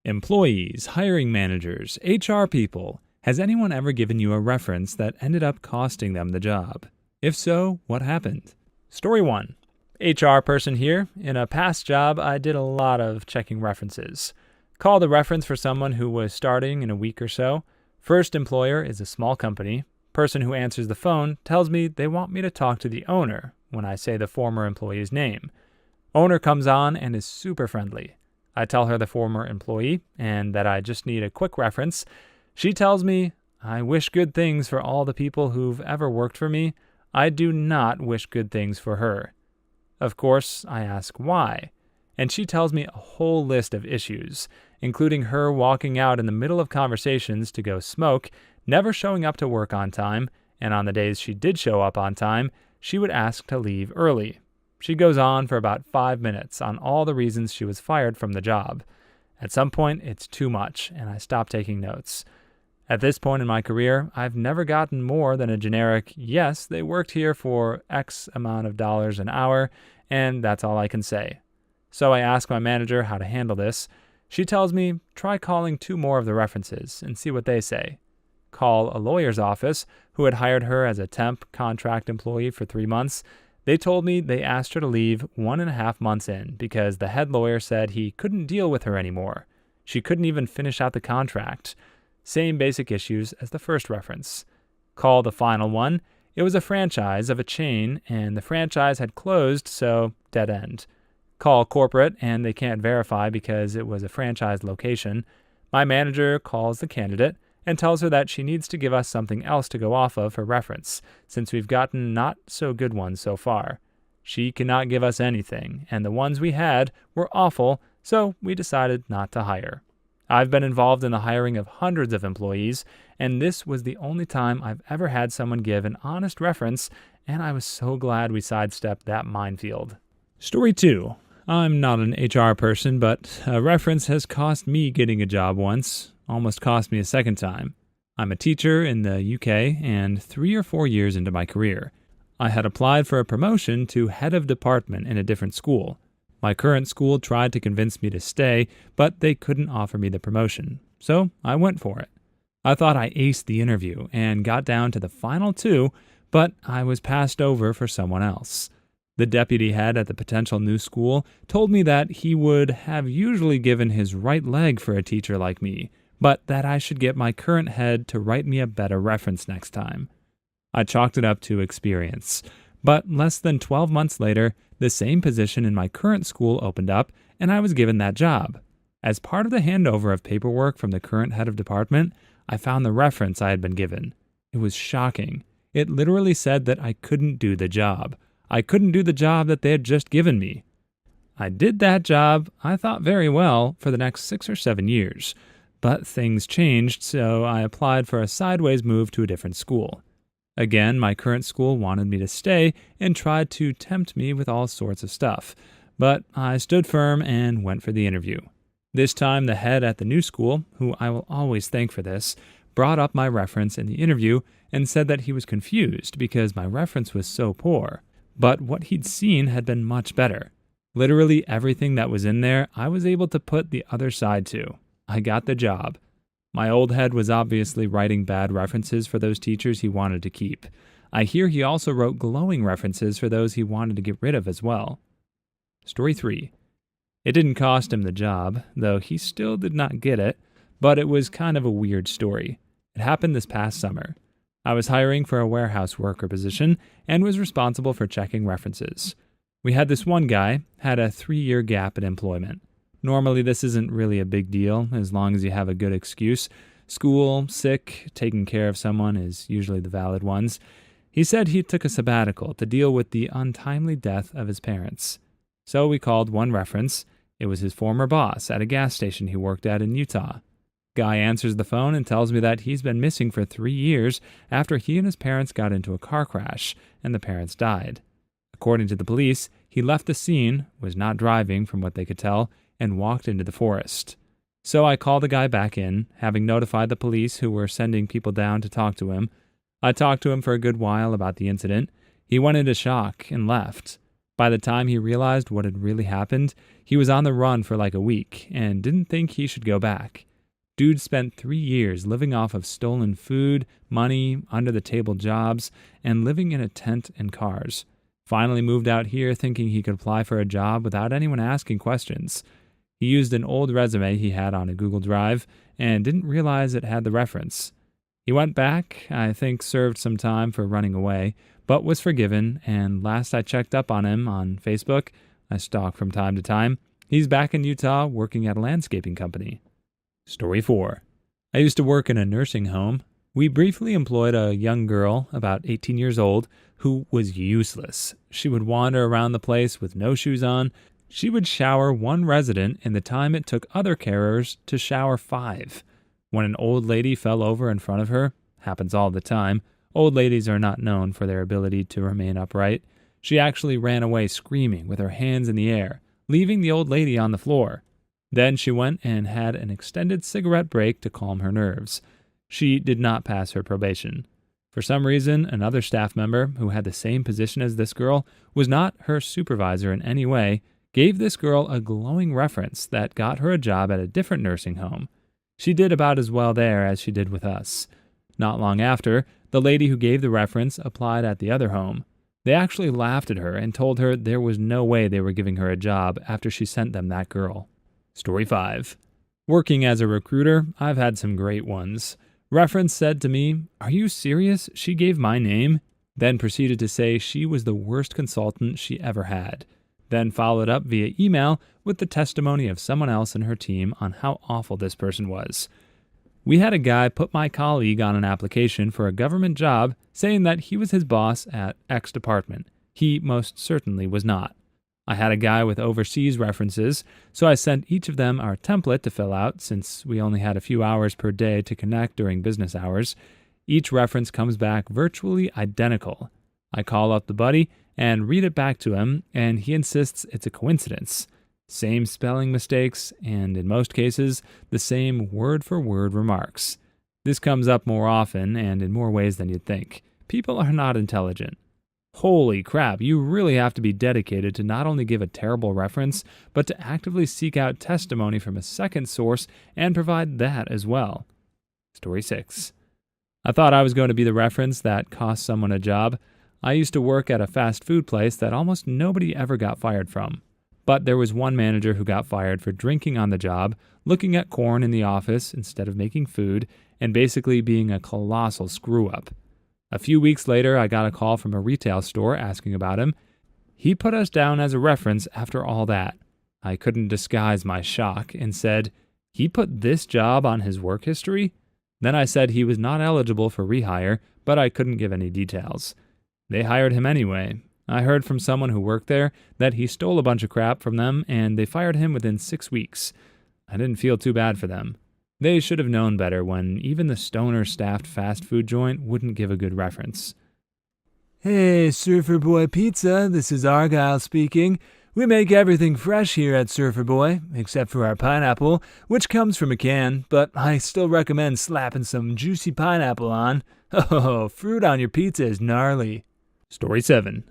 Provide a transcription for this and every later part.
Employees, hiring managers, HR people. Has anyone ever given you a reference that ended up costing them the job? If so, what happened? Story 1. HR person here. In a past job, I did a lot of checking references. Called a reference for someone who was starting in a week or so. First employer is a small company. Person who answers the phone tells me they want me to talk to the owner when I say the former employee's name. Owner comes on and is super friendly. I tell her the former employee and that I just need a quick reference. She tells me, I wish good things for all the people who've ever worked for me. I do not wish good things for her. Of course, I ask why, and she tells me a whole list of issues, including her walking out in the middle of conversations to go smoke, never showing up to work on time, and on the days she did show up on time, she would ask to leave early. She goes on for about 5 minutes on all the reasons she was fired from the job. At some point, it's too much, and I stop taking notes. At this point in my career, I've never gotten more than a generic, yes, they worked here for X amount of dollars an hour, and that's all I can say. So I ask my manager how to handle this. She tells me, try calling 2 more of the references and see what they say. Call a lawyer's office who had hired her as a temp contract employee for 3 months. They told me they asked her to leave 1.5 months in because the head lawyer said he couldn't deal with her anymore. She couldn't even finish out the contract. Same basic issues as the first reference. Call the final one. It was a franchise of a chain, and the franchise had closed, so dead end. Call corporate, and they can't verify because it was a franchise location. My manager calls the candidate and tells her that she needs to give us something else to go off of for reference, since we've gotten not so good ones so far. She cannot give us anything, and the ones we had were awful, so we decided not to hire. I've been involved in the hiring of hundreds of employees, and this was the only time I've ever had someone give an honest reference, and I was so glad we sidestepped that minefield. Story 2. I'm not an HR person, but a reference has cost me getting a job once. Almost cost me a second time. I'm a teacher in the UK and 3 or 4 years into my career. I had applied for a promotion to head of department in a different school. My current school tried to convince me to stay, but they couldn't offer me the promotion, so I went for it. I thought I aced the interview and got down to the final 2, but I was passed over for someone else. The deputy head at the potential new school told me that he would have usually given his right leg for a teacher like me, but that I should get my current head to write me a better reference next time. I chalked it up to experience, but less than 12 months later, the same position in my current school opened up, and I was given that job. As part of the handover of paperwork from the current head of department, I found the reference I had been given. It was shocking. It literally said that I couldn't do the job. I couldn't do the job that they had just given me. I did that job, I thought very well, for the next 6 or 7 years. But things changed, so I applied for a sideways move to a different school. Again, my current school wanted me to stay and tried to tempt me with all sorts of stuff. But I stood firm and went for the interview. This time, the head at the new school, who I will always thank for this, brought up my reference in the interview and said that he was confused because my reference was so poor. But what he'd seen had been much better. Literally everything that was in there, I was able to put the other side to. I got the job. My old head was obviously writing bad references for those teachers he wanted to keep. I hear he also wrote glowing references for those he wanted to get rid of as well. Story 3. It didn't cost him the job, though he still did not get it, but it was kind of a weird story. It happened this past summer. I was hiring for a warehouse worker position and was responsible for checking references. We had this one guy, had a 3-year gap in employment. Normally, this isn't really a big deal, as long as you have a good excuse. School, sick, taking care of someone is usually the valid ones. He said he took a sabbatical to deal with the untimely death of his parents. So we called one reference. It was his former boss at a gas station he worked at in Utah. Guy answers the phone and tells me that he's been missing for 3 years after he and his parents got into a car crash, and the parents died. According to the police, he left the scene, was not driving from what they could tell, and walked into the forest. So I called the guy back in, having notified the police who were sending people down to talk to him. I talked to him for a good while about the incident. He went into shock and left. By the time he realized what had really happened, he was on the run for like a week and didn't think he should go back. Dude spent 3 years living off of stolen food, money, under-the-table jobs, and living in a tent and cars. Finally moved out here thinking he could apply for a job without anyone asking questions. He used an old resume he had on a Google Drive and didn't realize it had the reference. He went back, I think served some time for running away, but was forgiven, and last I checked up on him on Facebook, I stalk from time to time, he's back in Utah working at a landscaping company. Story 4. I used to work in a nursing home. We briefly employed a young girl, about 18 years old, who was useless. She would wander around the place with no shoes on. She would shower one resident in the time it took other carers to shower 5. When an old lady fell over in front of her, happens all the time, old ladies are not known for their ability to remain upright, she actually ran away screaming with her hands in the air, leaving the old lady on the floor. Then she went and had an extended cigarette break to calm her nerves. She did not pass her probation. For some reason, another staff member, who had the same position as this girl, was not her supervisor in any way, gave this girl a glowing reference that got her a job at a different nursing home. She did about as well there as she did with us. Not long after, the lady who gave the reference applied at the other home. They actually laughed at her and told her there was no way they were giving her a job after she sent them that girl. Story 5. Working as a recruiter, I've had some great ones. Reference said to me, "Are you serious? She gave my name?" Then proceeded to say she was the worst consultant she ever had. Then followed up via email with the testimony of someone else in her team on how awful this person was. We had a guy put my colleague on an application for a government job saying that he was his boss at X department. He most certainly was not. I had a guy with overseas references, so I sent each of them our template to fill out since we only had a few hours per day to connect during business hours. Each reference comes back virtually identical. I call up the buddy and read it back to him, and he insists it's a coincidence. Same spelling mistakes, and in most cases, the same word-for-word remarks. This comes up more often and in more ways than you'd think. People are not intelligent. Holy crap, you really have to be dedicated to not only give a terrible reference, but to actively seek out testimony from a second source and provide that as well. Story 6. I thought I was going to be the reference that cost someone a job. I used to work at a fast food place that almost nobody ever got fired from. But there was one manager who got fired for drinking on the job, looking at corn in the office instead of making food, and basically being a colossal screw-up. A few weeks later, I got a call from a retail store asking about him. He put us down as a reference after all that. I couldn't disguise my shock and said, "He put this job on his work history?" Then I said he was not eligible for rehire, but I couldn't give any details. They hired him anyway. I heard from someone who worked there that he stole a bunch of crap from them and they fired him within 6 weeks. I didn't feel too bad for them. They should have known better when even the stoner-staffed fast food joint wouldn't give a good reference. Hey, Surfer Boy Pizza, this is Argyle speaking. We make everything fresh here at Surfer Boy, except for our pineapple, which comes from a can, but I still recommend slapping some juicy pineapple on. Oh, fruit on your pizza is gnarly. Story 7.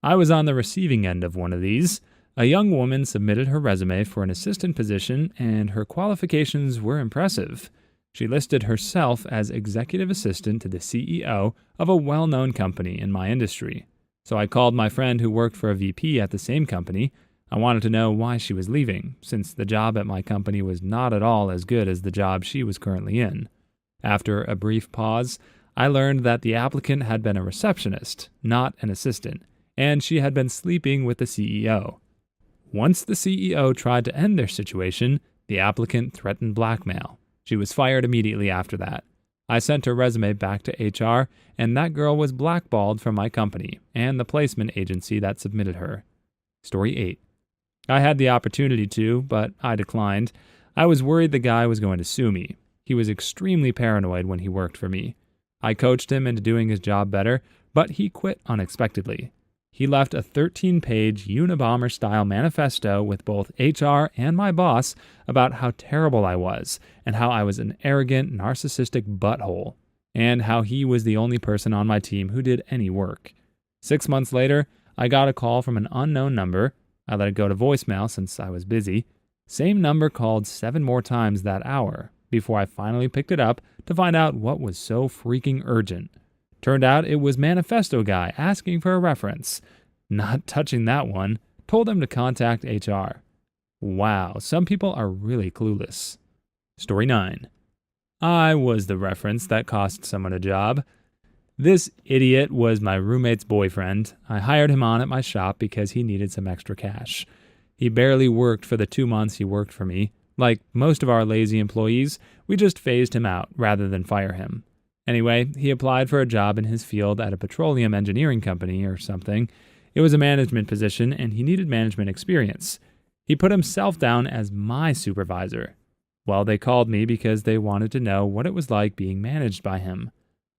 I was on the receiving end of one of these. A young woman submitted her resume for an assistant position, and her qualifications were impressive. She listed herself as executive assistant to the CEO of a well-known company in my industry. So I called my friend who worked for a VP at the same company. I wanted to know why she was leaving, since the job at my company was not at all as good as the job she was currently in. After a brief pause, I learned that the applicant had been a receptionist, not an assistant, and she had been sleeping with the CEO. Once the CEO tried to end their situation, the applicant threatened blackmail. She was fired immediately after that. I sent her resume back to HR, and that girl was blackballed from my company and the placement agency that submitted her. Story 8. I had the opportunity to, but I declined. I was worried the guy was going to sue me. He was extremely paranoid when he worked for me. I coached him into doing his job better, but he quit unexpectedly. He left a 13-page Unabomber-style manifesto with both HR and my boss about how terrible I was and how I was an arrogant, narcissistic butthole, and how he was the only person on my team who did any work. 6 months later, I got a call from an unknown number. I let it go to voicemail since I was busy. Same number called 7 more times that hour before I finally picked it up to find out what was so freaking urgent. Turned out it was Manifesto Guy asking for a reference. Not touching that one. Told him to contact HR. Wow, some people are really clueless. Story 9. I was the reference that cost someone a job. This idiot was my roommate's boyfriend. I hired him on at my shop because he needed some extra cash. He barely worked for the 2 months he worked for me. Like most of our lazy employees, we just phased him out rather than fire him. Anyway, he applied for a job in his field at a petroleum engineering company or something. It was a management position and he needed management experience. He put himself down as my supervisor. Well, they called me because they wanted to know what it was like being managed by him.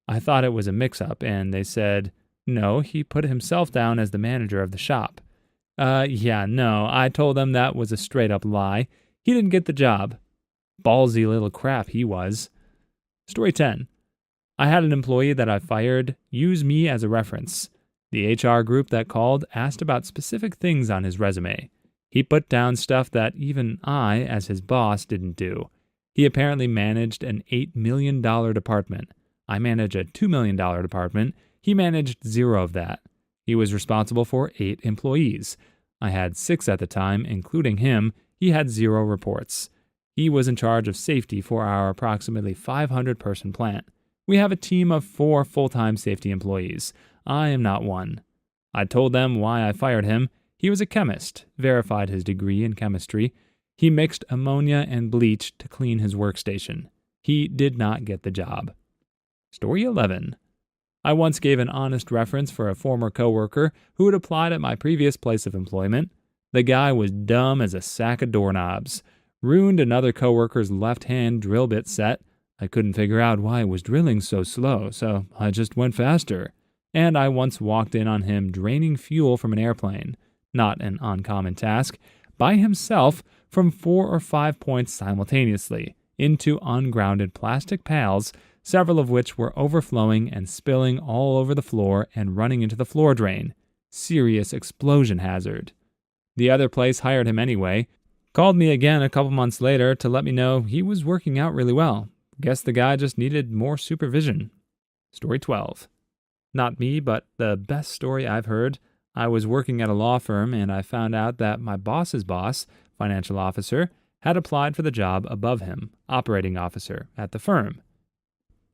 I thought it was a mix-up, and they said, no, he put himself down as the manager of the shop. No, I told them that was a straight-up lie. He didn't get the job. Ballsy little crap he was. Story 10. I had an employee that I fired use me as a reference. The HR group that called asked about specific things on his resume. He put down stuff that even I, as his boss, didn't do. He apparently managed an $8 million department. I manage a $2 million department. He managed 0 of that. He was responsible for 8 employees. I had 6 at the time, including him. He had 0 reports. He was in charge of safety for our approximately 500-person plant. We have a team of 4 full-time safety employees. I am not one. I told them why I fired him. He was a chemist, verified his degree in chemistry. He mixed ammonia and bleach to clean his workstation. He did not get the job. Story 11. I once gave an honest reference for a former coworker who had applied at my previous place of employment. The guy was dumb as a sack of doorknobs. Ruined another coworker's left-hand drill bit set. I couldn't figure out why it was drilling so slow, so I just went faster. And I once walked in on him draining fuel from an airplane, not an uncommon task, by himself from 4 or 5 points simultaneously, into ungrounded plastic pails, several of which were overflowing and spilling all over the floor and running into the floor drain. Serious explosion hazard. The other place hired him anyway. Called me again a couple months later to let me know he was working out really well. Guess the guy just needed more supervision. Story 12. Not me, but the best story I've heard. I was working at a law firm and I found out that my boss's boss, financial officer, had applied for the job above him, operating officer, at the firm.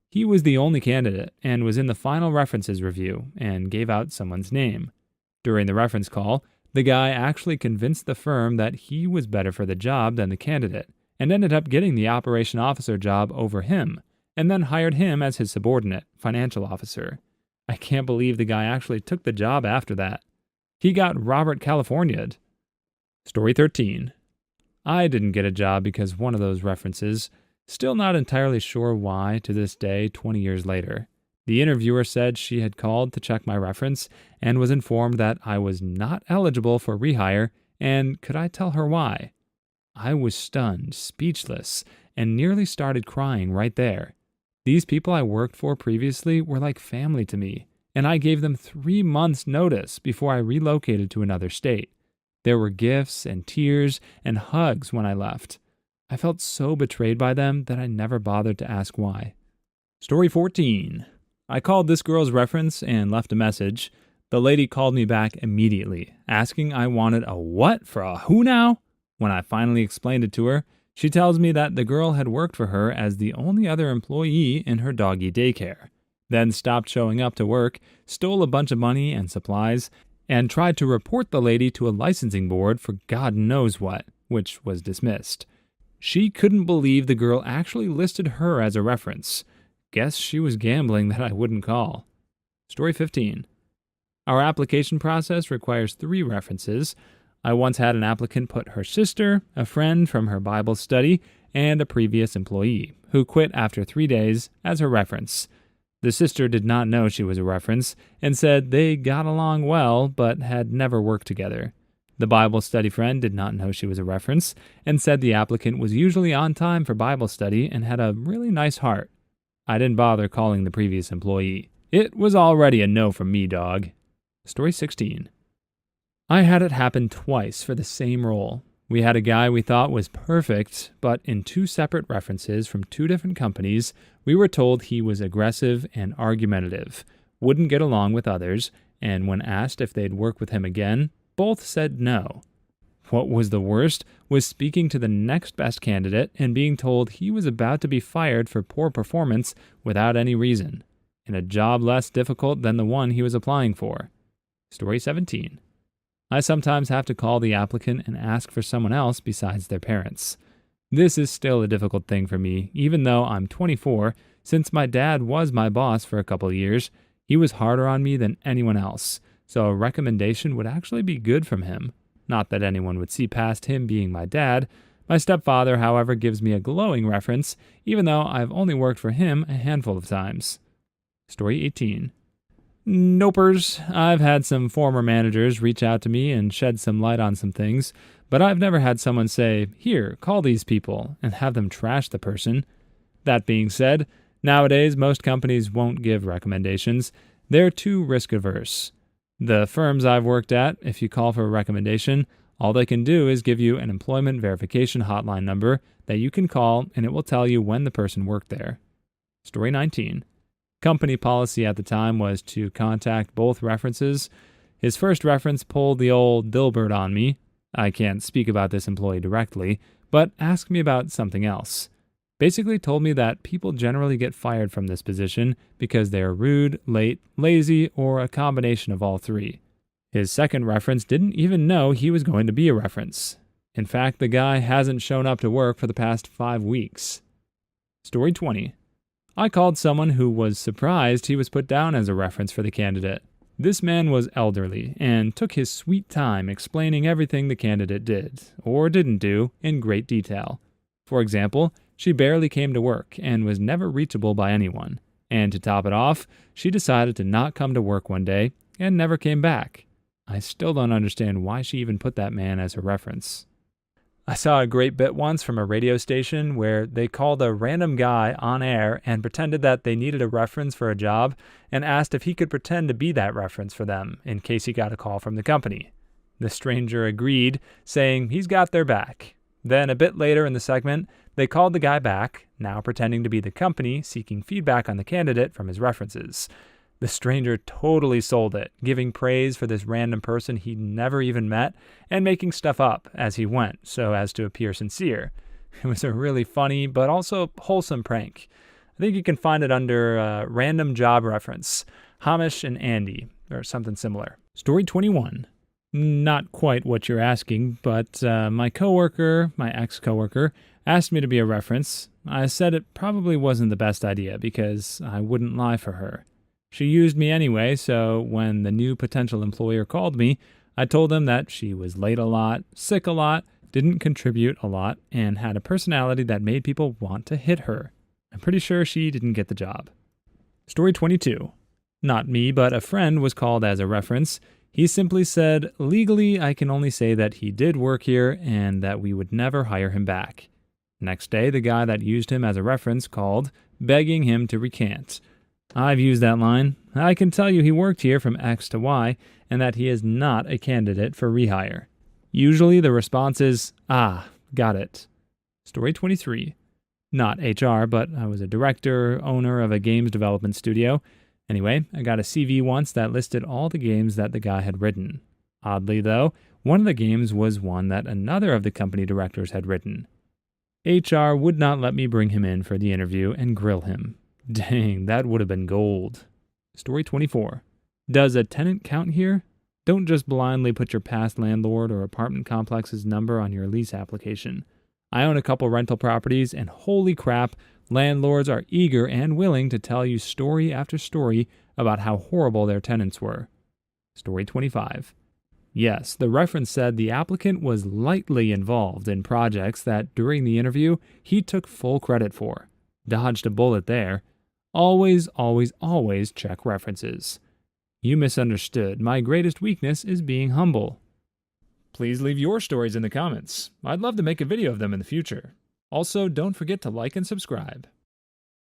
He was the only candidate and was in the final references review and gave out someone's name. During the reference call, the guy actually convinced the firm that he was better for the job than the candidate and ended up getting the operation officer job over him and then hired him as his subordinate, financial officer. I can't believe the guy actually took the job after that. He got Robert California'd. Story 13. I didn't get a job because one of those references. Still not entirely sure why to this day, 20 years later. The interviewer said she had called to check my reference and was informed that I was not eligible for rehire, and could I tell her why? I was stunned, speechless, and nearly started crying right there. These people I worked for previously were like family to me, and I gave them 3 months' notice before I relocated to another state. There were gifts and tears and hugs when I left. I felt so betrayed by them that I never bothered to ask why. Story 14. I called this girl's reference and left a message. The lady called me back immediately, asking I wanted a what for a who now? When I finally explained it to her, she tells me that the girl had worked for her as the only other employee in her doggy daycare, then stopped showing up to work, stole a bunch of money and supplies, and tried to report the lady to a licensing board for God knows what, which was dismissed. She couldn't believe the girl actually listed her as a reference. Guess she was gambling that I wouldn't call. Story 15. Our application process requires 3 references. I once had an applicant put her sister, a friend from her Bible study, and a previous employee, who quit after 3 days, as her reference. The sister did not know she was a reference, and said they got along well, but had never worked together. The Bible study friend did not know she was a reference, and said the applicant was usually on time for Bible study and had a really nice heart. I didn't bother calling the previous employee. It was already a no from me, dog. Story 16. I had it happen twice for the same role. We had a guy we thought was perfect, but in 2 separate references from 2 different companies, we were told he was aggressive and argumentative, wouldn't get along with others, and when asked if they'd work with him again, both said no. What was the worst was speaking to the next best candidate and being told he was about to be fired for poor performance without any reason, in a job less difficult than the one he was applying for. Story 17. I sometimes have to call the applicant and ask for someone else besides their parents. This is still a difficult thing for me, even though I'm 24. Since my dad was my boss for a couple of years, he was harder on me than anyone else, so a recommendation would actually be good from him. Not that anyone would see past him being my dad. My stepfather, however, gives me a glowing reference, even though I've only worked for him a handful of times. Story 18. Nopers. I've had some former managers reach out to me and shed some light on some things, but I've never had someone say, "Here, call these people," and have them trash the person. That being said, nowadays most companies won't give recommendations. They're too risk-averse. The firms I've worked at, if you call for a recommendation, all they can do is give you an employment verification hotline number that you can call, and it will tell you when the person worked there. Story 19. Company policy at the time was to contact both references. His first reference pulled the old Dilbert on me. I can't speak about this employee directly, but asked me about something else. Basically told me that people generally get fired from this position because they are rude, late, lazy, or a combination of all 3. His second reference didn't even know he was going to be a reference. In fact, the guy hasn't shown up to work for the past 5 weeks. Story 20. I called someone who was surprised he was put down as a reference for the candidate. This man was elderly and took his sweet time explaining everything the candidate did, or didn't do, in great detail. For example, she barely came to work and was never reachable by anyone. And to top it off, she decided to not come to work one day and never came back. I still don't understand why she even put that man as her reference. I saw a great bit once from a radio station where they called a random guy on air and pretended that they needed a reference for a job and asked if he could pretend to be that reference for them in case he got a call from the company. The stranger agreed, saying he's got their back. Then a bit later in the segment, they called the guy back, now pretending to be the company seeking feedback on the candidate from his references. The stranger totally sold it, giving praise for this random person he'd never even met and making stuff up as he went so as to appear sincere. It was a really funny but also wholesome prank. I think you can find it under Random Job Reference, Hamish and Andy, or something similar. Story 21. Not quite what you're asking, but my ex-coworker, asked me to be a reference. I said it probably wasn't the best idea because I wouldn't lie for her. She used me anyway, so when the new potential employer called me, I told them that she was late a lot, sick a lot, didn't contribute a lot, and had a personality that made people want to hit her. I'm pretty sure she didn't get the job. Story 22. Not me, but a friend was called as a reference. He simply said, legally, I can only say that he did work here and that we would never hire him back. Next day, the guy that used him as a reference called, begging him to recant. I've used that line. I can tell you he worked here from X to Y and that he is not a candidate for rehire. Usually the response is, got it. Story 23. Not HR, but I was a director, owner of a games development studio. Anyway, I got a CV once that listed all the games that the guy had written. Oddly, though, one of the games was one that another of the company directors had written. HR would not let me bring him in for the interview and grill him. Dang, that would have been gold. Story 24. Does a tenant count here? Don't just blindly put your past landlord or apartment complex's number on your lease application. I own a couple rental properties, and holy crap, landlords are eager and willing to tell you story after story about how horrible their tenants were. Story 25. Yes, the reference said the applicant was lightly involved in projects that, during the interview, he took full credit for. Dodged a bullet there. Always, always, always check references. You misunderstood. My greatest weakness is being humble. Please leave your stories in the comments. I'd love to make a video of them in the future. Also, don't forget to like and subscribe.